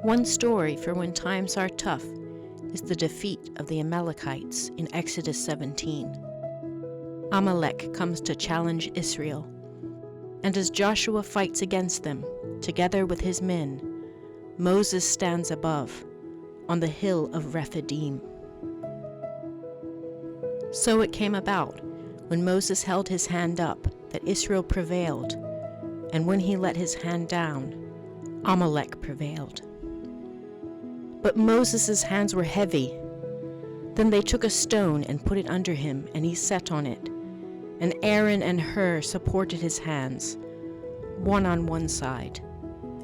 One story for when times are tough is the defeat of the Amalekites in Exodus 17. Amalek comes to challenge Israel, and as Joshua fights against them, together with his men, Moses stands above, on the hill of Rephidim. So it came about, when Moses held his hand up, that Israel prevailed, and when he let his hand down, Amalek prevailed. But Moses' hands were heavy. Then they took a stone and put it under him, and he sat on it. And Aaron and Hur supported his hands, one on one side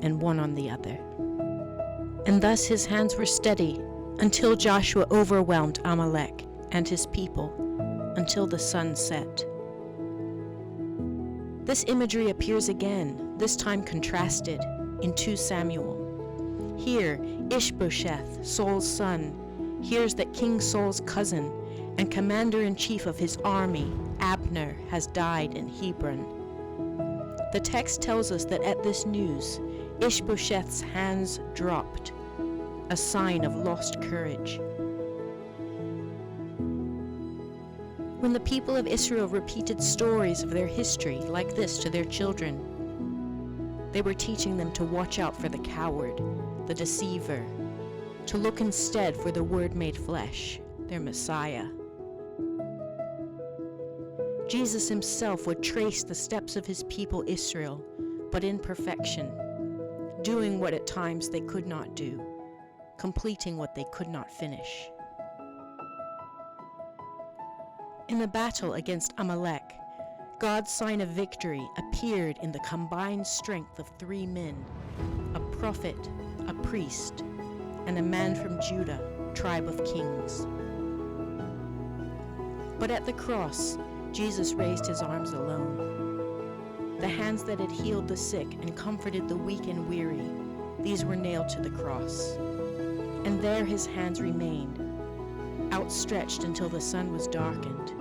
and one on the other. And thus his hands were steady until Joshua overwhelmed Amalek and his people, until the sun set. This imagery appears again, this time contrasted, in 2 Samuel. Here, Ishbosheth, Saul's son, hears that King Saul's cousin and commander-in-chief of his army, Abner, has died in Hebron. The text tells us that at this news, Ishbosheth's hands dropped, a sign of lost courage. When the people of Israel repeated stories of their history like this to their children, they were teaching them to watch out for the coward, the deceiver, to look instead for the Word made flesh, their Messiah. Jesus himself would trace the steps of his people Israel, but in perfection, doing what at times they could not do, completing what they could not finish. In the battle against Amalek, God's sign of victory appeared in the combined strength of 3 men, a prophet, a priest, and a man from Judah, tribe of kings. But at the cross, Jesus raised his arms alone. The hands that had healed the sick and comforted the weak and weary, these were nailed to the cross. And there his hands remained, outstretched until the sun was darkened,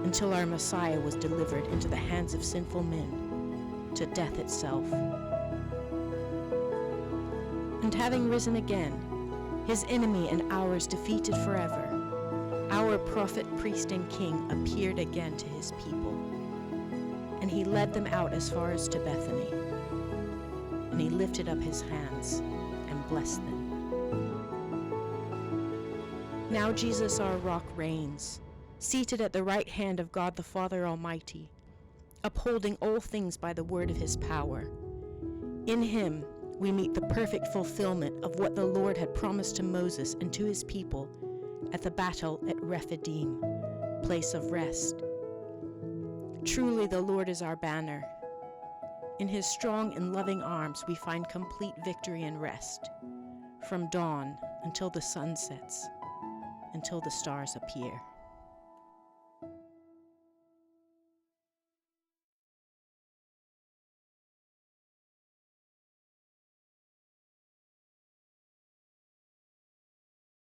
until our Messiah was delivered into the hands of sinful men, to death itself. And having risen again, his enemy and ours defeated forever, our prophet, priest, and king appeared again to his people. And he led them out as far as to Bethany. And he lifted up his hands and blessed them. Now Jesus our rock reigns, seated at the right hand of God the Father Almighty, upholding all things by the word of his power. In him we meet the perfect fulfillment of what the Lord had promised to Moses and to his people at the battle at Rephidim, place of rest. Truly the Lord is our banner. In his strong and loving arms we find complete victory and rest, from dawn until the sun sets, until the stars appear.